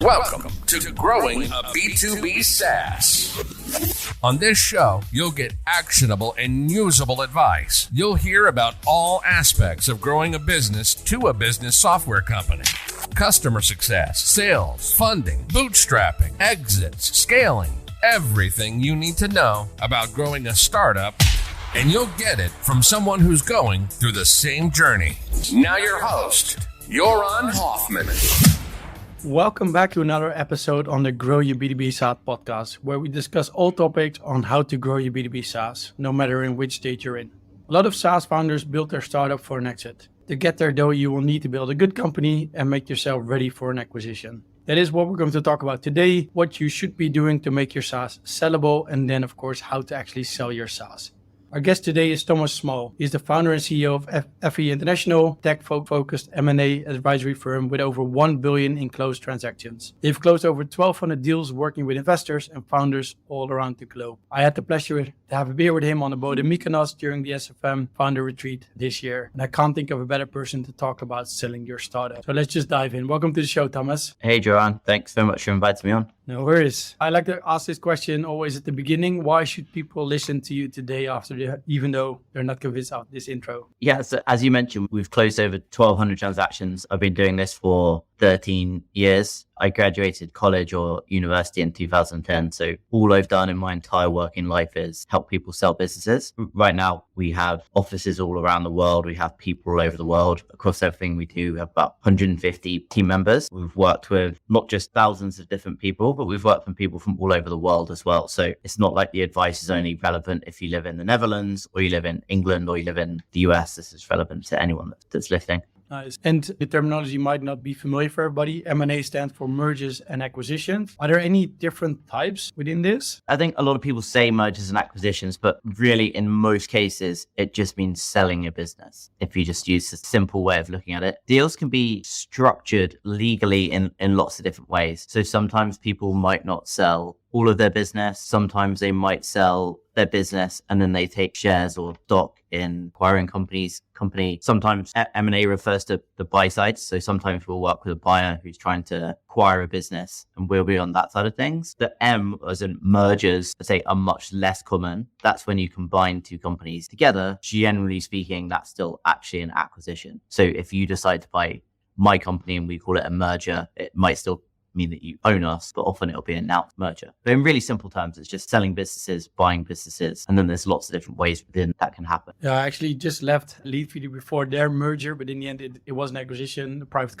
Welcome to Growing a B2B SaaS. On this show, you'll get actionable and usable advice. You'll hear about all aspects of growing a business to a business software company. Customer success, sales, funding, bootstrapping, exits, scaling, everything you need to know about growing a startup, and you'll get it from someone who's going through the same journey. Now your host, Joran Hoffman. Welcome back to another episode on the Grow Your B2B SaaS podcast, where we discuss all topics on how to grow your B2B SaaS, no matter in which stage you're in. A lot of SaaS founders build their startup for an exit. To get there, though, you will need to build a good company and make yourself ready for an acquisition. That is what we're going to talk about today, what you should be doing to make your SaaS sellable, and then, of course, how to actually sell your SaaS. Our guest today is Thomas Smale. He's the founder and CEO of FE International, tech-focused M&A advisory firm with over $1 billion in closed transactions. They've closed over 1,200 deals working with investors and founders all around the globe. I had the pleasure to have a beer with him on the boat in Mykonos during the SFM founder retreat this year. And I can't think of a better person to talk about selling your startup. So let's just dive in. Welcome to the show, Thomas. Hey, Joran. Thanks so much for inviting me on. No worries. I like to ask this question always at the beginning. Why should people listen to you today even though they're not convinced of this intro? Yeah, so as you mentioned, we've closed over 1,200 transactions. I've been doing this for 13 years. I graduated college or university in 2010. So all I've done in my entire working life is help people sell businesses. Right now, we have offices all around the world. We have people all over the world. Across everything we do, we have about 150 team members. We've worked with not just thousands of different people, but we've worked with people from all over the world as well. So it's not like the advice is only relevant if you live in the Netherlands or you live in England or you live in the US. This is relevant to anyone that's listening. Nice. And the terminology might not be familiar for everybody. M&A stands for mergers and acquisitions. Are there any different types within this? I think a lot of people say mergers and acquisitions, but really in most cases, it just means selling a business. If you just use a simple way of looking at it, deals can be structured legally in lots of different ways. So sometimes people might not sell all of their business. Sometimes they might sell their business and then they take shares or stock in acquiring company. Sometimes M&A refers to the buy side. So sometimes we'll work with a buyer who's trying to acquire a business and we'll be on that side of things. The M, as in mergers, I say, are much less common. That's when you combine two companies together. Generally speaking, that's still actually an acquisition. So if you decide to buy my company and we call it a merger, it might still mean that you own us, but often it'll be an announced merger. But in really simple terms, it's just selling businesses, buying businesses, and then there's lots of different ways within that can happen. Yeah, I actually just left Lead Video before their merger, but in the end, it was an acquisition. A private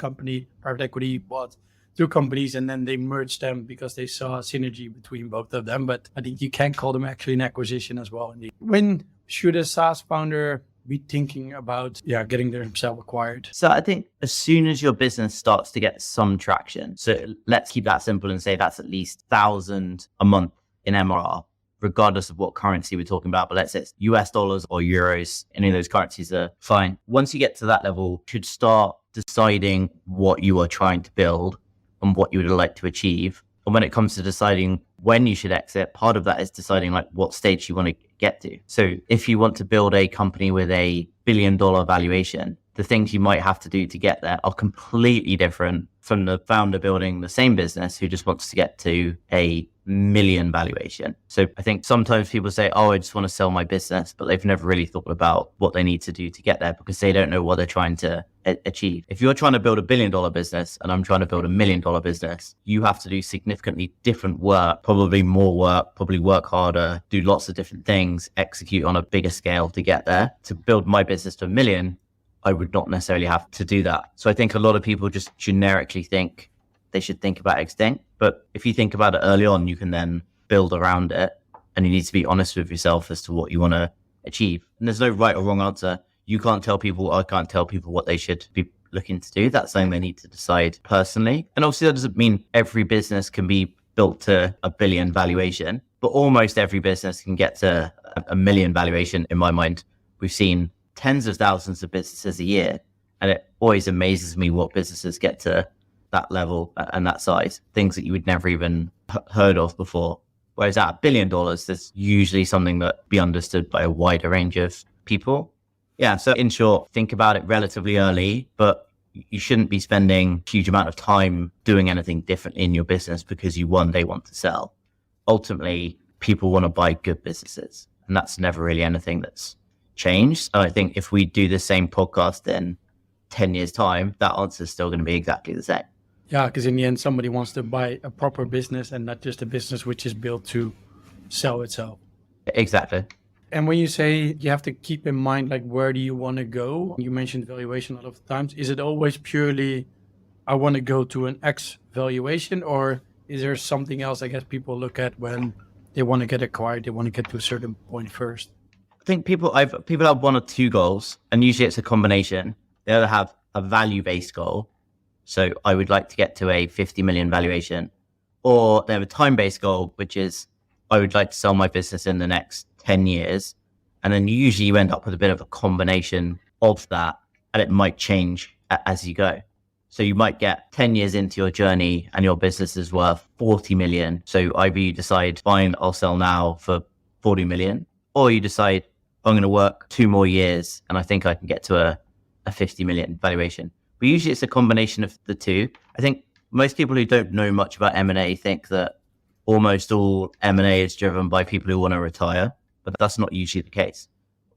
equity bought two companies, and then they merged them because they saw a synergy between both of them. But I think you can call them actually an acquisition as well. Indeed. When should a SaaS founder be thinking about getting themselves acquired? So I think as soon as your business starts to get some traction, so let's keep that simple and say that's at least 1,000 a month in MRR, regardless of what currency we're talking about, but let's say it's US dollars or euros, any of those currencies are fine. Once you get to that level, you should start deciding what you are trying to build and what you would like to achieve. And when it comes to deciding when you should exit, part of that is deciding like what stage you want to get to. So if you want to build a company with $1 billion valuation, the things you might have to do to get there are completely different from the founder building the same business who just wants to get to $1 million valuation. So I think sometimes people say, oh, I just want to sell my business, but they've never really thought about what they need to do to get there because they don't know what they're trying to achieve. If you're trying to build $1 billion business and I'm trying to build $1 million business, you have to do significantly different work, probably more work, probably work harder, do lots of different things, execute on a bigger scale to get there. To build my business to $1 million, I would not necessarily have to do that. So I think a lot of people just generically think they should think about exiting. But if you think about it early on, you can then build around it and you need to be honest with yourself as to what you want to achieve. And there's no right or wrong answer. You can't tell people, I can't tell people what they should be looking to do. That's something they need to decide personally. And obviously that doesn't mean every business can be built to $1 billion valuation, but almost every business can get to $1 million valuation in my mind. We've seen tens of thousands of businesses a year, and it always amazes me what businesses get to that level and that size, things that you would never even heard of before. Whereas at $1 billion, there's usually something that be understood by a wider range of people. Yeah, so in short, think about it relatively early, but you shouldn't be spending a huge amount of time doing anything different in your business because you one day want to sell. Ultimately, people want to buy good businesses, and that's never really anything that's changed. And I think if we do the same podcast in 10 years' time, that answer is still going to be exactly the same. Yeah, because in the end, somebody wants to buy a proper business and not just a business which is built to sell itself. Exactly. And when you say you have to keep in mind, like, where do you want to go? You mentioned valuation a lot of times. Is it always purely, I want to go to an X valuation, or is there something else, I guess, people look at when they want to get acquired? They want to get to a certain point first. I think people have one or two goals, and usually it's a combination. They either have a value-based goal, so I would like to get to a 50 million valuation, or they have a time-based goal, which is I would like to sell my business in the next 10 years. And then usually you end up with a bit of a combination of that, and it might change as you go. So you might get 10 years into your journey and your business is worth 40 million. So either you decide, fine, I'll sell now for 40 million, or you decide, I'm going to work 2 more years and I think I can get to a 50 million valuation. But usually it's a combination of the two. I think most people who don't know much about M&A think that almost all M&A is driven by people who want to retire, but that's not usually the case.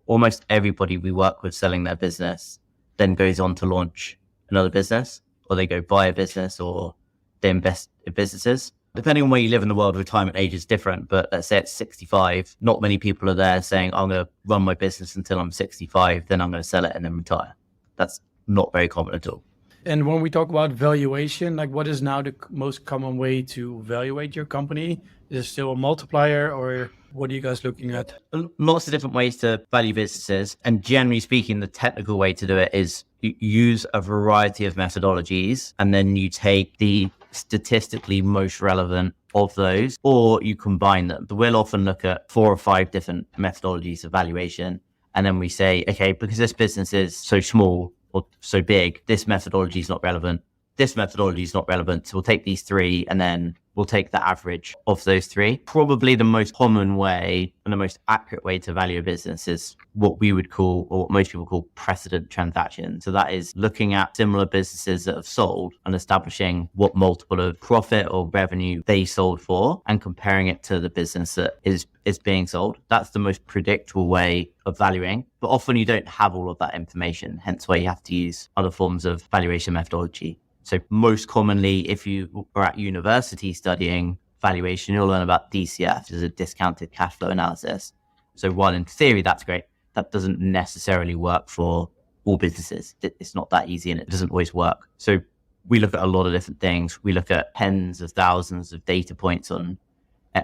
Almost everybody we work with selling their business then goes on to launch another business, or they go buy a business, or they invest in businesses. Depending on where you live in the world, retirement age is different, but let's say it's 65. Not many people are there saying, I'm going to run my business until I'm 65, then I'm going to sell it and then retire. That's not very common at all. And when we talk about valuation, like, what is now the most common way to evaluate your company? Is it still a multiplier, or what are you guys looking at? Lots of different ways to value businesses. And generally speaking, the technical way to do it is you use a variety of methodologies, and then you take the statistically most relevant of those, or you combine them. But we'll often look at 4 or 5 different methodologies of valuation. And then we say, okay, because this business is so small or so big, this methodology is not relevant. This methodology is not relevant. So we'll take these 3 and then we'll take the average of those 3. Probably the most common way and the most accurate way to value a business is what we would call, or what most people call, precedent transactions. So that is looking at similar businesses that have sold and establishing what multiple of profit or revenue they sold for and comparing it to the business that is being sold. That's the most predictable way of valuing. But often you don't have all of that information, hence why you have to use other forms of valuation methodology. So most commonly, if you are at university studying valuation, you'll learn about DCF, which is a discounted cash flow analysis. So while in theory that's great, that doesn't necessarily work for all businesses. It's not that easy and it doesn't always work. So we look at a lot of different things. We look at tens of thousands of data points on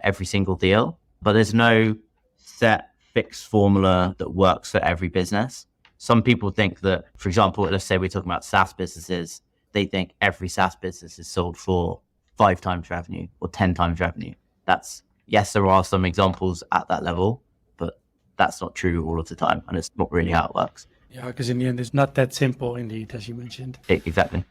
every single deal, but there's no set fixed formula that works for every business. Some people think that, for example, let's say we're talking about SaaS businesses, they think every SaaS business is sold for 5 times revenue or 10 times revenue. Yes, there are some examples at that level, but that's not true all of the time. And it's not really how it works. Yeah, because in the end, it's not that simple indeed, as you mentioned. Exactly.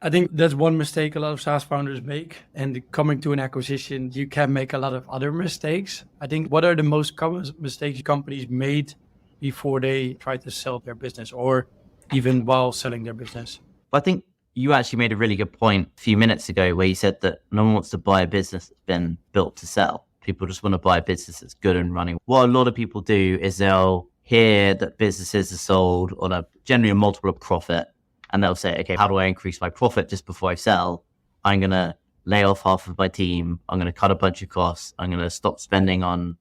I think that's one mistake a lot of SaaS founders make. And coming to an acquisition, you can make a lot of other mistakes. I think, what are the most common mistakes companies made before they try to sell their business, or even while selling their business? I think you actually made a really good point a few minutes ago where you said that no one wants to buy a business that's been built to sell. People just want to buy a business that's good and running. What a lot of people do is they'll hear that businesses are sold on generally a multiple of profit, and they'll say, okay, how do I increase my profit just before I sell? I'm going to lay off half of my team. I'm going to cut a bunch of costs. I'm going to stop spending on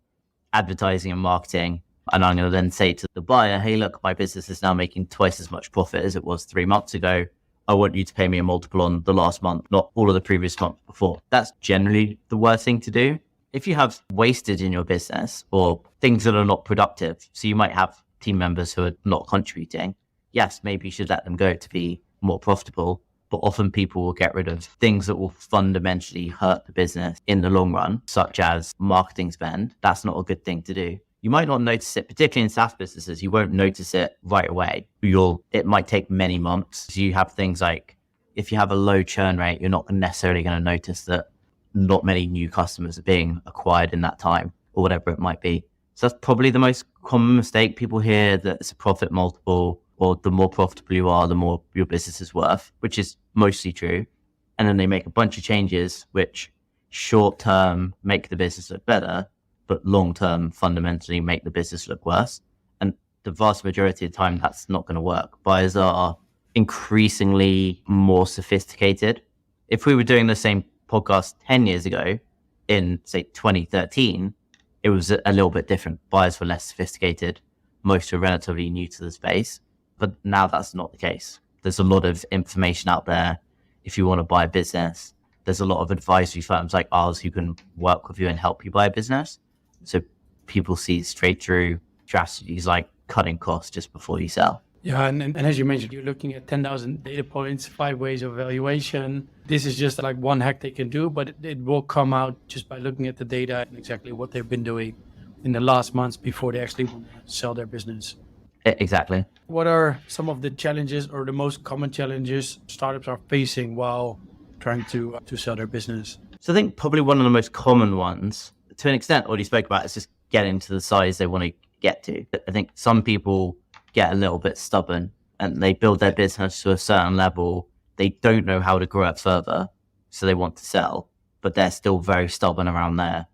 advertising and marketing. And I'm going to then say to the buyer, hey, look, my business is now making twice as much profit as it was 3 months ago. I want you to pay me a multiple on the last month, not all of the previous months before. That's generally the worst thing to do. If you have wastage in your business or things that are not productive, so you might have team members who are not contributing, yes, maybe you should let them go to be more profitable. But often people will get rid of things that will fundamentally hurt the business in the long run, such as marketing spend. That's not a good thing to do. You might not notice it, particularly in SaaS businesses. You won't notice it right away. It might take many months. So you have things like, if you have a low churn rate, you're not necessarily going to notice that not many new customers are being acquired in that time, or whatever it might be. So that's probably the most common mistake. People hear that it's a profit multiple or the more profitable you are, the more your business is worth, which is mostly true. And then they make a bunch of changes which short term make the business look better, but long term fundamentally make the business look worse. And the vast majority of the time, that's not going to work. Buyers are increasingly more sophisticated. If we were doing the same podcast 10 years ago, in say 2013, it was a little bit different. Buyers were less sophisticated. Most were relatively new to the space, but now that's not the case. There's a lot of information out there. If you want to buy a business, there's a lot of advisory firms like ours who can work with you and help you buy a business. So people see straight through strategies like cutting costs just before you sell. Yeah, and as you mentioned, you're looking at 10,000 data points, 5 ways of evaluation. This is just like one hack they can do, but it will come out just by looking at the data and exactly what they've been doing in the last months before they actually sell their business. Exactly. What are some of the challenges or the most common challenges startups are facing while trying to sell their business? So I think probably one of the most common ones, to an extent, what you spoke about, is just getting to the size they want to get to. I think some people get a little bit stubborn and they build their business to a certain level. They don't know how to grow it further, so they want to sell, but they're still very stubborn around their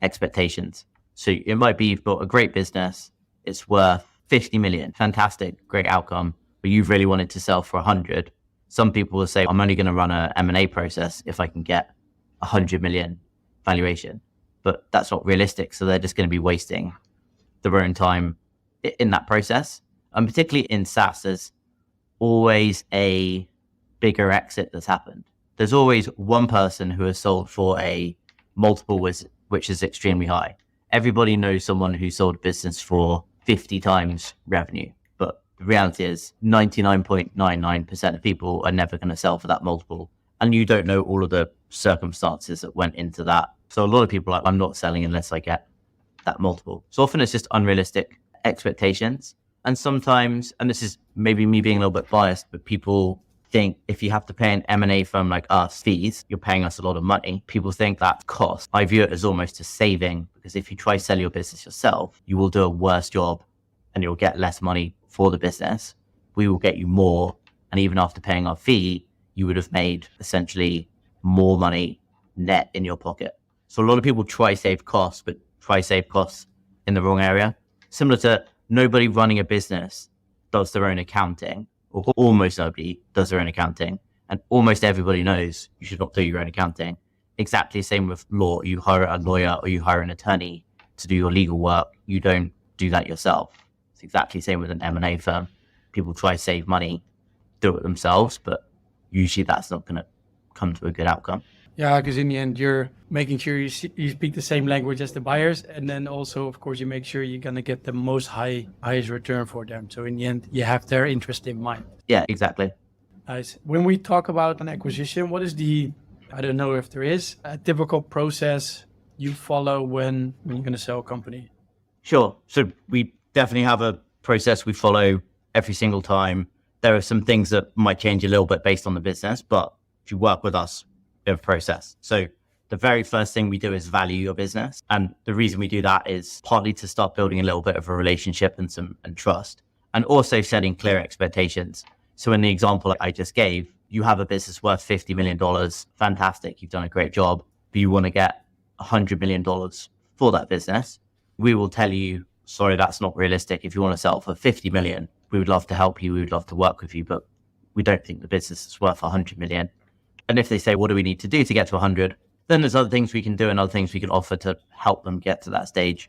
expectations. So it might be you've built a great business, it's worth 50 million, fantastic, great outcome, but you've really wanted to sell for 100. Some people will say, I'm only going to run an M&A process if I can get 100 million valuation, but that's not realistic. So they're just going to be wasting their own time in that process. And particularly in SaaS, there's always a bigger exit that's happened. There's always one person who has sold for a multiple which is extremely high. Everybody knows someone who sold a business for 50 times revenue. But the reality is 99.99% of people are never going to sell for that multiple. And you don't know all of the circumstances that went into that. So a lot of people are like, I'm not selling unless I get that multiple. So often it's just unrealistic expectations. And sometimes, and this is maybe me being a little bit biased, but people think if you have to pay an M&A firm like us fees, you're paying us a lot of money. People think that's cost. I view it as almost a saving, because if you try to sell your business yourself, you will do a worse job and you'll get less money for the business. We will get you more. And even after paying our fee, you would have made essentially more money net in your pocket. So a lot of people try save costs, but try save costs in the wrong area. Similar to nobody running a business does their own accounting, or almost nobody does their own accounting. And almost everybody knows you should not do your own accounting. Exactly the same with law. You hire a lawyer or you hire an attorney to do your legal work. You don't do that yourself. It's exactly the same with an M&A firm. People try to save money, do it themselves, but usually that's not going to come to a good outcome. Yeah, because in the end, you're making sure you speak the same language as the buyers. And then also, of course, you make sure you're going to get the highest return for them. So in the end, you have their interest in mind. Yeah, exactly. Nice. When we talk about an acquisition, what is I don't know if there is a typical process you follow when you're going to sell a company? Sure. So we definitely have a process we follow every single time. There are some things that might change a little bit based on the business, but if you work with us, we have a process. So the very first thing we do is value your business. And the reason we do that is partly to start building a little bit of a relationship and trust, and also setting clear expectations. So in the example I just gave, you have a business worth $50 million. Fantastic. You've done a great job, but you want to get $100 million for that business. We will tell you, sorry, that's not realistic. If you want to sell for 50 million, we would love to help you. We would love to work with you, but we don't think the business is worth 100 million. And if they say, what do we need to do to get to 100? Then there's other things we can do and other things we can offer to help them get to that stage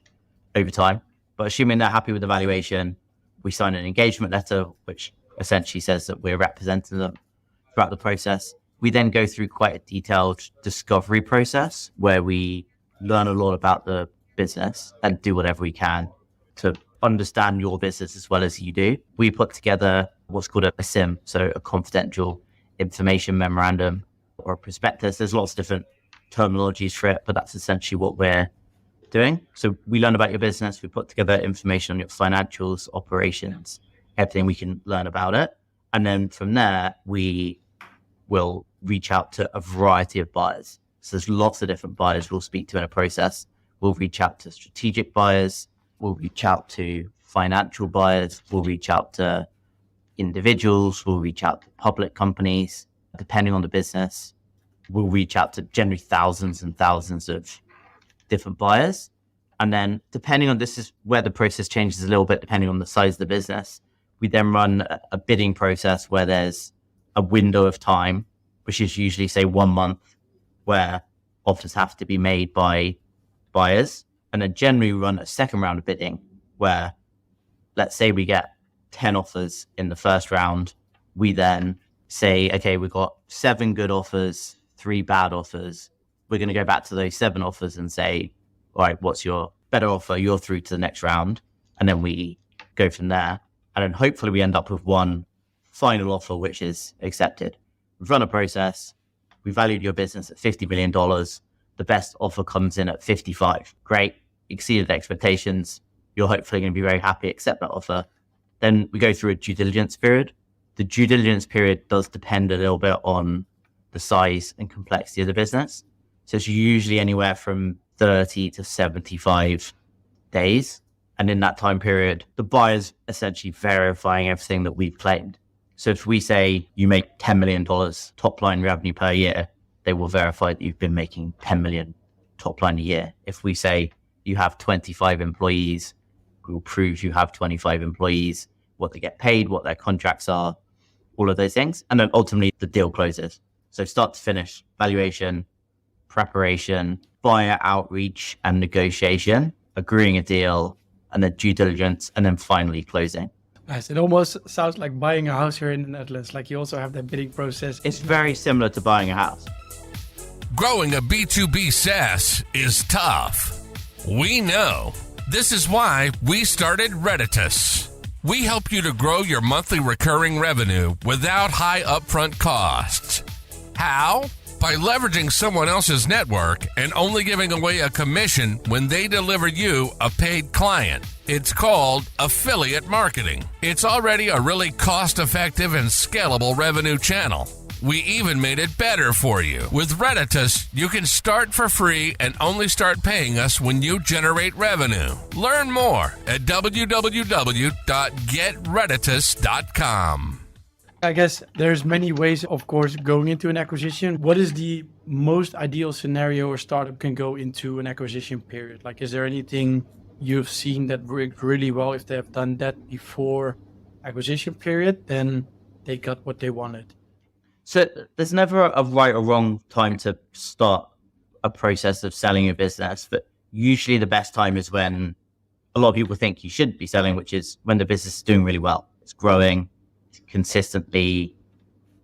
over time. But assuming they're happy with the valuation, we sign an engagement letter, which essentially says that we're representing them throughout the process. We then go through quite a detailed discovery process where we learn a lot about the business and do whatever we can to understand your business as well as you do. We put together what's called a SIM, so a confidential information memorandum or a prospectus. There's lots of different terminologies for it, but that's essentially what we're doing. So we learn about your business, we put together information on your financials, operations, everything we can learn about it. And then from there, we will reach out to a variety of buyers. So there's lots of different buyers we'll speak to in a process. We'll reach out to strategic buyers. We'll reach out to financial buyers. We'll reach out to individuals, we'll reach out to public companies. Depending on the business, we'll reach out to generally thousands and thousands of different buyers. And then depending on, this is where the process changes a little bit depending on the size of the business. We then run a bidding process where there's a window of time, which is usually say 1 month, where offers have to be made by buyers. And then generally run a second round of bidding where, let's say we get 10 offers in the first round. We then say, okay, we've got 7 good offers, 3 bad offers. We're going to go back to those 7 offers and say, all right, what's your better offer? You're through to the next round. And then we go from there. And then hopefully we end up with one final offer, which is accepted. We've run a process. We valued your business at $50 million. The best offer comes in at 55. Great. Exceeded expectations. You're hopefully going to be very happy, accept that offer. Then we go through a due diligence period. The due diligence period does depend a little bit on the size and complexity of the business. So it's usually anywhere from 30 to 75 days. And in that time period, the buyer's essentially verifying everything that we've claimed. So if we say you make $10 million top line revenue per year, they will verify that you've been making 10 million top line a year. If we say you have 25 employees, we will prove you have 25 employees, what they get paid, what their contracts are, all of those things. And then ultimately the deal closes. So start to finish, valuation, preparation, buyer outreach and negotiation, agreeing a deal, and then due diligence, and then finally closing. Nice. It almost sounds like buying a house here in the Netherlands. Like you also have that bidding process. It's very similar to buying a house. Growing a B2B SaaS is tough. We know. This is why we started Reditus. We help you to grow your monthly recurring revenue without high upfront costs. How? By leveraging someone else's network and only giving away a commission when they deliver you a paid client. It's called affiliate marketing. It's already a really cost-effective and scalable revenue channel. We even made it better for you. With Reditus, you can start for free and only start paying us when you generate revenue. Learn more at www.getreditus.com. I guess there's many ways, of course, going into an acquisition. What is the most ideal scenario a startup can go into an acquisition period? Like, is there anything you've seen that worked really well? If they have done that before acquisition period, then they got what they wanted. So there's never a right or wrong time to start a process of selling your business, but usually the best time is when a lot of people think you should be selling, which is when the business is doing really well. It's growing, consistently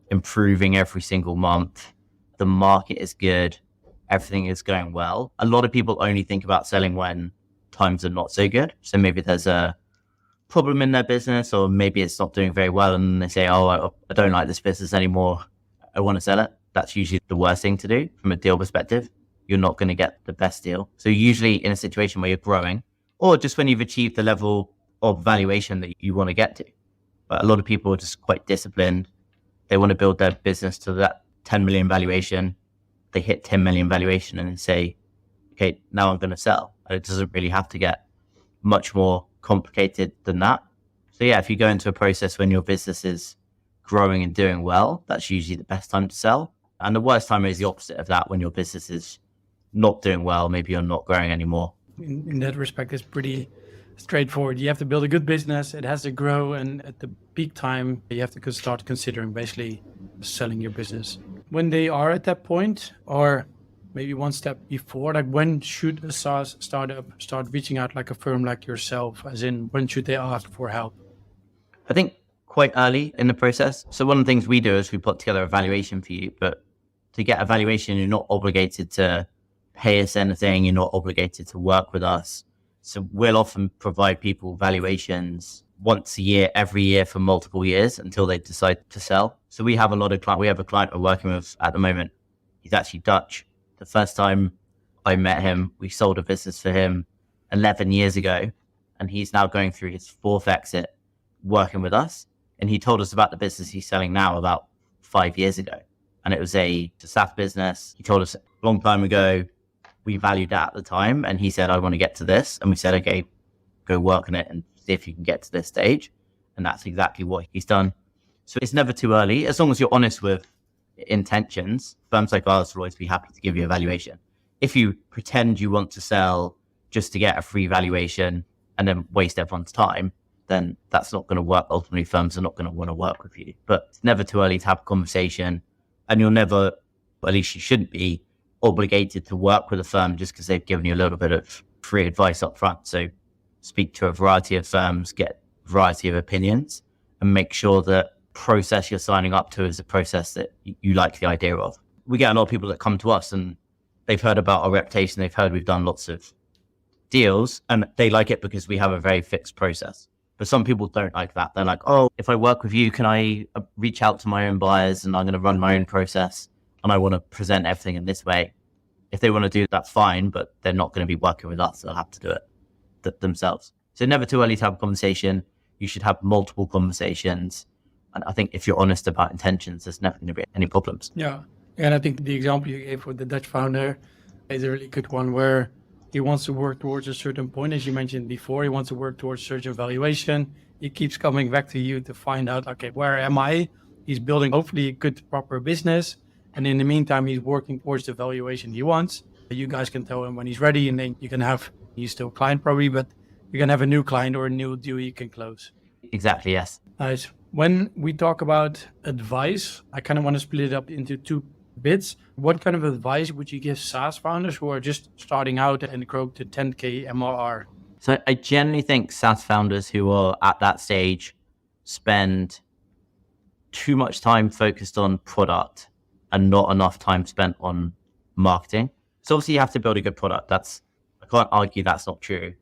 improving every single month. The market is good. Everything is going well. A lot of people only think about selling when times are not so good. So maybe there's a problem in their business, or maybe it's not doing very well, and they say, oh, I don't like this business anymore. I want to sell it. That's usually the worst thing to do from a deal perspective. You're not going to get the best deal. So usually in a situation where you're growing, or just when you've achieved the level of valuation that you want to get to. But a lot of people are just quite disciplined. They want to build their business to that 10 million valuation. They hit 10 million valuation and say, okay, now I'm going to sell. And it doesn't really have to get much more complicated than that. So yeah, if you go into a process when your business is growing and doing well, that's usually the best time to sell. And the worst time is the opposite of that, when your business is not doing well, maybe you're not growing anymore. In that respect, it's pretty straightforward. You have to build a good business. It has to grow. And at the peak time, you have to start considering basically selling your business. When they are at that point, or maybe one step before, like when should a SaaS startup start reaching out like a firm like yourself? As in, when should they ask for help? I think quite early in the process. So one of the things we do is we put together a valuation for you, but to get a valuation, you're not obligated to pay us anything. You're not obligated to work with us. So we'll often provide people valuations once a year, every year for multiple years until they decide to sell. So we have a lot of clients. We have a client we're working with at the moment. He's actually Dutch. The first time I met him, we sold a business for him 11 years ago, and he's now going through his 4th exit working with us. And he told us about the business he's selling now about 5 years ago. And it was a SaaS business. He told us a long time ago, we valued that at the time. And he said, I want to get to this. And we said, okay, go work on it and see if you can get to this stage. And that's exactly what he's done. So it's never too early. As long as you're honest with intentions, firms like ours will always be happy to give you a valuation. If you pretend you want to sell just to get a free valuation and then waste everyone's time, then that's not going to work. Ultimately, firms are not going to want to work with you. But it's never too early to have a conversation, and you'll never, at least you shouldn't be, obligated to work with a firm just because they've given you a little bit of free advice up front. So speak to a variety of firms, get a variety of opinions, and make sure that process you're signing up to is a process that you like the idea of. We get a lot of people that come to us and they've heard about our reputation. They've heard we've done lots of deals and they like it because we have a very fixed process. But some people don't like that. They're like, oh, if I work with you, can I reach out to my own buyers and I'm going to run my own process and I want to present everything in this way. If they want to do that, fine, but they're not going to be working with us. They'll have to do it themselves. So never too early to have a conversation. You should have multiple conversations. And I think if you're honest about intentions, there's never going to be any problems. Yeah. And I think the example you gave with the Dutch founder is a really good one where he wants to work towards a certain point. As you mentioned before, he wants to work towards certain valuation. He keeps coming back to you to find out, okay, where am I? He's building hopefully a good, proper business. And in the meantime, he's working towards the valuation he wants. You guys can tell him when he's ready, and then you can have, he's still a client probably, but you can have a new client or a new deal you can close. Exactly, yes. Nice. When we talk about advice, I kind of want to split it up into two bits. What kind of advice would you give SaaS founders who are just starting out and grow to 10K MRR? So I generally think SaaS founders who are at that stage spend too much time focused on product and not enough time spent on marketing. So obviously you have to build a good product. I can't argue that's not true.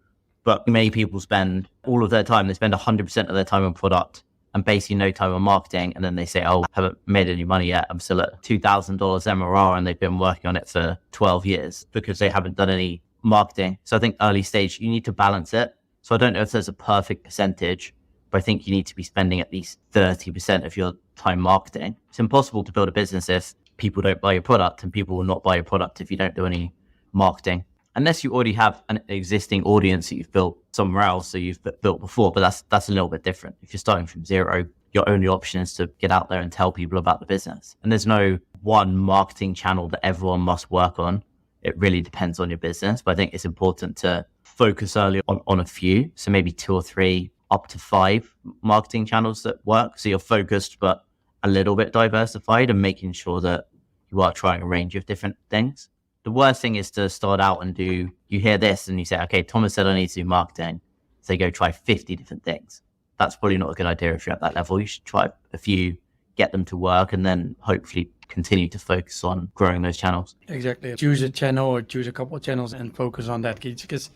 But many people spend all of their time, they spend 100% of their time on product and basically no time on marketing. And then they say, oh, I haven't made any money yet. I'm still at $2,000 MRR and they've been working on it for 12 years because they haven't done any marketing. So I think early stage, you need to balance it. So I don't know if there's a perfect percentage, but I think you need to be spending at least 30% of your time marketing. It's impossible to build a business if people don't buy your product, and people will not buy your product if you don't do any marketing. Unless you already have an existing audience that you've built somewhere else, so you've built before, but that's a little bit different. If you're starting from zero, your only option is to get out there and tell people about the business. And there's no one marketing channel that everyone must work on. It really depends on your business, but I think it's important to focus early on a few. So maybe 2 or 3, up to 5 marketing channels that work. So you're focused, but a little bit diversified and making sure that you are trying a range of different things. The worst thing is to start out and you hear this and you say, okay, Thomas said I need to do marketing. So you go try 50 different things. That's probably not a good idea if you're at that level. You should try a few, get them to work, and then hopefully continue to focus on growing those channels. Exactly. Choose a channel or choose a couple of channels and focus on that. Because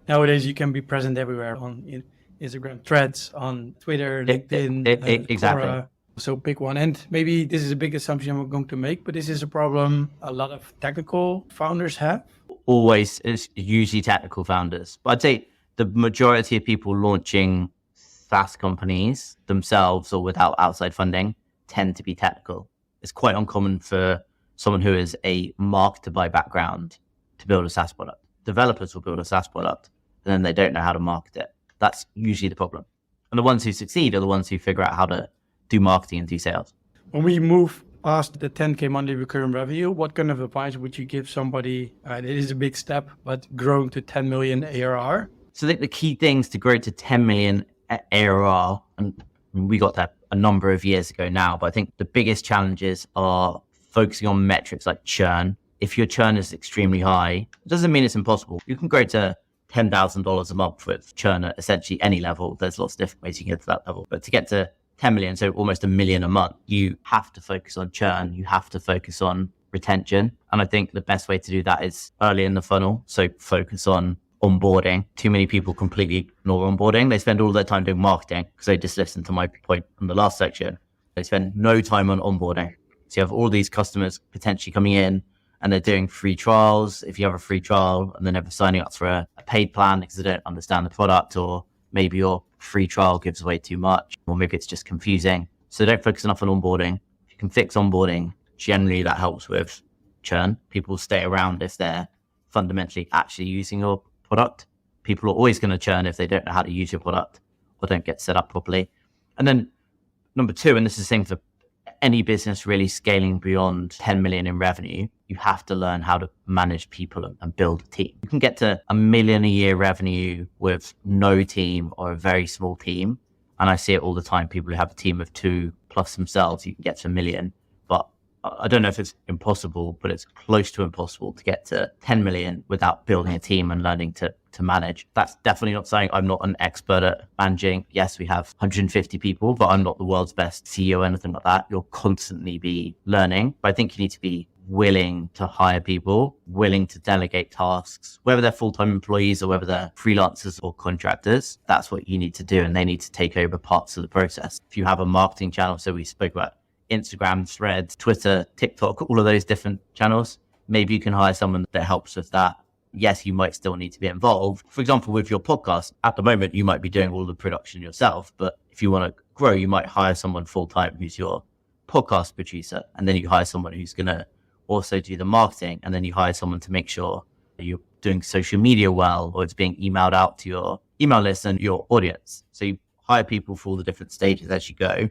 nowadays you can be present everywhere on Instagram threads, on Twitter, LinkedIn. Exactly. Quora. So pick one. And maybe this is a big assumption I'm going to make, but this is a problem a lot of technical founders have. Always, it's usually technical founders. But I'd say the majority of people launching SaaS companies themselves or without outside funding tend to be technical. It's quite uncommon for someone who is a marketer by background to build a SaaS product. Developers will build a SaaS product and then they don't know how to market it. That's usually the problem. And the ones who succeed are the ones who figure out how to do marketing and do sales. When we move past the 10K monthly recurring revenue, what kind of advice would you give somebody? It is a big step, but growing to 10 million ARR? So I think the key things to grow to 10 million ARR, and we got that a number of years ago now, but I think the biggest challenges are focusing on metrics like churn. If your churn is extremely high, it doesn't mean it's impossible. You can grow to $10,000 a month with churn at essentially any level. There's lots of different ways you can get to that level. But to get to 10 million, so almost $1 million a month, you have to focus on churn. You have to focus on retention. And I think the best way to do that is early in the funnel. So focus on onboarding. Too many people completely ignore onboarding. They spend all their time doing marketing because they just listened to my point from the last section. They spend no time on onboarding. So you have all these customers potentially coming in and they're doing free trials. If you have a free trial and they're never signing up for a paid plan because they don't understand the product, or maybe your free trial gives away too much, or maybe it's just confusing. So don't focus enough on onboarding. If you can fix onboarding, generally that helps with churn. People stay around if they're fundamentally actually using your product. People are always going to churn if they don't know how to use your product or don't get set up properly. And then Number two, and this is the same for any business really scaling beyond 10 million in revenue, you have to learn how to manage people and build a team. You can get to $1 million a year revenue with no team or a very small team. And I see it all the time. People who have a team of 2 plus themselves, you can get to $1 million. But I don't know if it's impossible, but it's close to impossible to get to 10 million without building a team and learning to manage. That's definitely not saying I'm not an expert at managing. Yes, we have 150 people, but I'm not the world's best CEO or anything like that. You'll constantly be learning. But I think you need to be willing to hire people, willing to delegate tasks, whether they're full-time employees or whether they're freelancers or contractors. That's what you need to do. And they need to take over parts of the process. If you have a marketing channel, so we spoke about Instagram, Threads, Twitter, TikTok, all of those different channels, maybe you can hire someone that helps with that. Yes, you might still need to be involved. For example, with your podcast, at the moment, you might be doing all the production yourself, but if you want to grow, you might hire someone full-time who's your podcast producer, and then you hire someone who's going to also do the marketing, and then you hire someone to make sure you're doing social media well, or it's being emailed out to your email list and your audience. So you hire people for all the different stages as you go.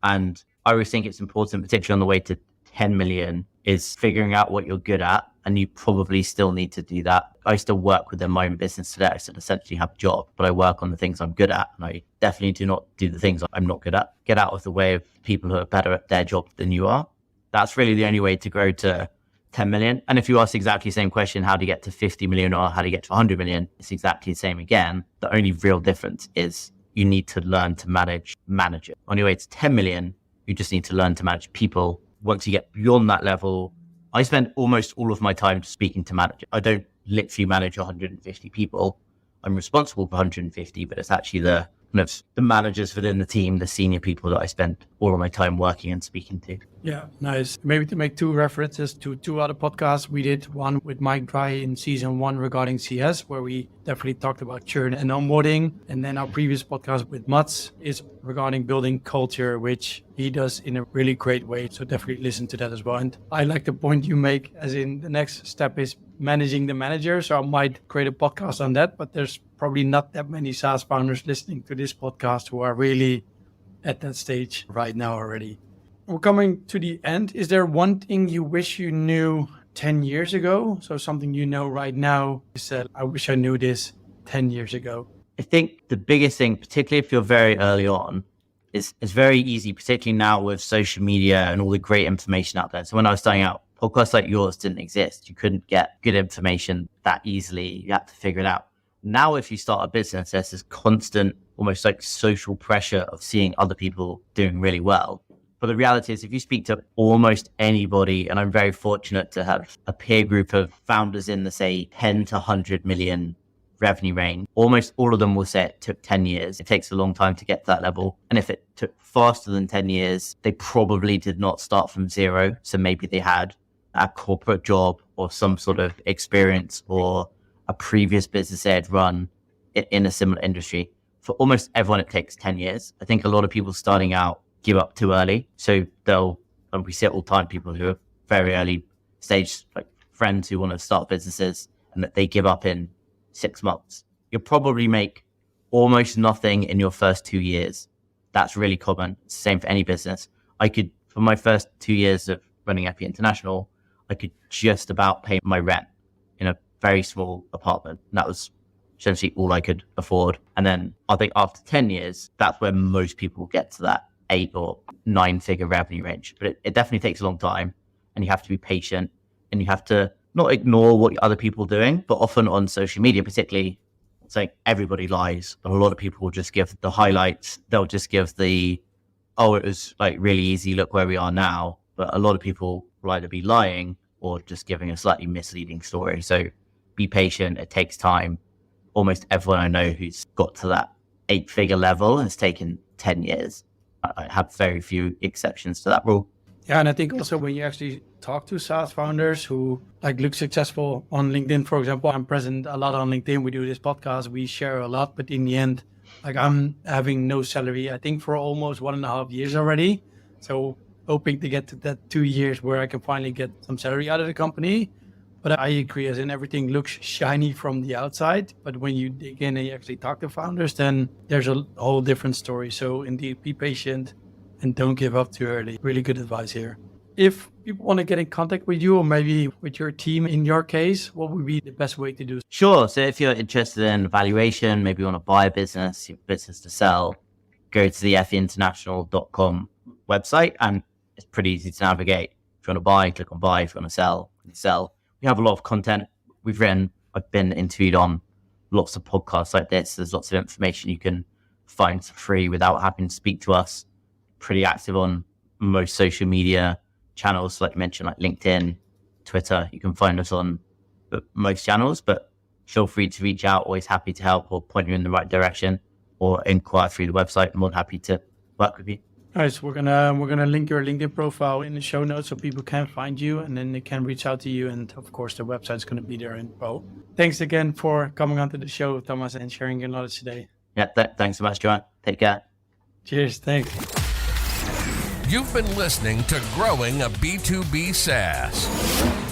And I always think it's important, particularly on the way to 10 million, is figuring out what you're good at. And you probably still need to do that. I still work within my own business today. I still essentially have a job, but I work on the things I'm good at. And I definitely do not do the things I'm not good at. Get out of the way of people who are better at their job than you are. That's really the only way to grow to 10 million. And if you ask exactly the same question, how do you get to 50 million or how do you get to 100 million? It's exactly the same again. The only real difference is you need to learn to manage it. On your way to 10 million, you just need to learn to manage people. Once you get beyond that level, I spend almost all of my time speaking to managers. I don't literally manage 150 people. I'm responsible for 150, but it's actually the managers within the team, the senior people that I spend all of my time working and speaking to. Yeah, nice. Maybe to make 2 references to 2 other podcasts. We did one with Mike Dry in season 1 regarding CS, where we definitely talked about churn and onboarding. And then our previous podcast with Mats is regarding building culture, which he does in a really great way. So definitely listen to that as well. And I like the point you make, as in the next step is managing the manager. So I might create a podcast on that, but there's probably not that many SaaS founders listening to this podcast who are really at that stage right now already. We're coming to the end. Is there one thing you wish you knew 10 years ago? So something you know right now, you said, I wish I knew this 10 years ago. I think the biggest thing, particularly if you're very early on, is it's very easy, particularly now with social media and all the great information out there. So when I was starting out, podcasts like yours didn't exist. You couldn't get good information that easily. You had to figure it out. Now, if you start a business, there's this constant, almost like social pressure of seeing other people doing really well. But the reality is, if you speak to almost anybody, and I'm very fortunate to have a peer group of founders in the, say, 10 to 100 million revenue range, almost all of them will say it took 10 years. It takes a long time to get to that level. And if it took faster than 10 years, they probably did not start from zero. So maybe they had a corporate job or some sort of experience or a previous business they had run in a similar industry. For almost everyone, it takes 10 years. I think a lot of people starting out give up too early. So and we see it all the time, people who are very early stage, like friends who want to start businesses, and that they give up in 6 months. You'll probably make almost nothing in your first 2 years. That's really common. It's the same for any business. For my first 2 years of running Epi International, I could just about pay my rent in a very small apartment. And that was essentially all I could afford. And then I think after 10 years, that's where most people get to that 8 or 9 figure revenue range. But it definitely takes a long time, and you have to be patient, and you have to not ignore what other people are doing, but often on social media, particularly, it's like everybody lies. But a lot of people will just give the highlights. They'll just give it was like really easy. Look where we are now. But a lot of people will either be lying or just giving a slightly misleading story. So be patient. It takes time. Almost everyone I know who's got to that 8-figure level has taken 10 years. I have very few exceptions to that rule. Yeah, and I think also when you actually talk to SaaS founders who look successful on LinkedIn, for example, I'm present a lot on LinkedIn. We do this podcast, we share a lot, but in the end, I'm having no salary, I think for almost 1.5 years already. So hoping to get to that 2 years where I can finally get some salary out of the company. But I agree, as in everything looks shiny from the outside. But when you dig in and you actually talk to founders, then there's a whole different story. So indeed, be patient, and don't give up too early. Really good advice here. If people want to get in contact with you or maybe with your team in your case, what would be the best way to do? Sure. So if you're interested in valuation, maybe you want to buy a business, you have a business to sell, go to the feinternational.com website and it's pretty easy to navigate. If you want to buy, click on buy. If you want to sell, sell. We have a lot of content I've been interviewed on lots of podcasts like this. There's lots of information you can find for free without having to speak to us. Pretty active on most social media channels, like you mentioned, like LinkedIn, Twitter. You can find us on most channels, but feel free to reach out. Always happy to help or point you in the right direction or inquire through the website. I'm more than happy to work with you. All right, so we're gonna link your LinkedIn profile in the show notes so people can find you and then they can reach out to you. And of course, the website's gonna be there in info. Thanks again for coming onto the show, Thomas, and sharing your knowledge today. Yeah, thanks so much, Joanne. Take care. Cheers. Thanks. You've been listening to Growing a B2B SaaS.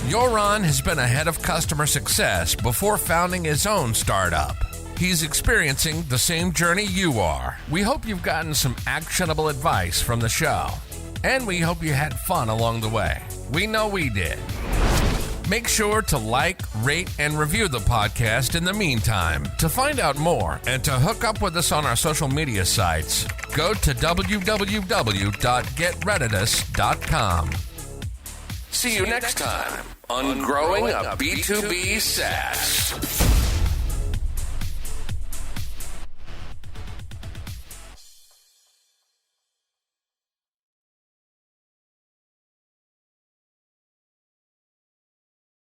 Joran has been ahead of customer success before founding his own startup. He's experiencing the same journey you are. We hope you've gotten some actionable advice from the show. And we hope you had fun along the way. We know we did. Make sure to like, rate, and review the podcast in the meantime. To find out more and to hook up with us on our social media sites, go to www.getredditous.com. See you next time on Growing a B2B SaaS.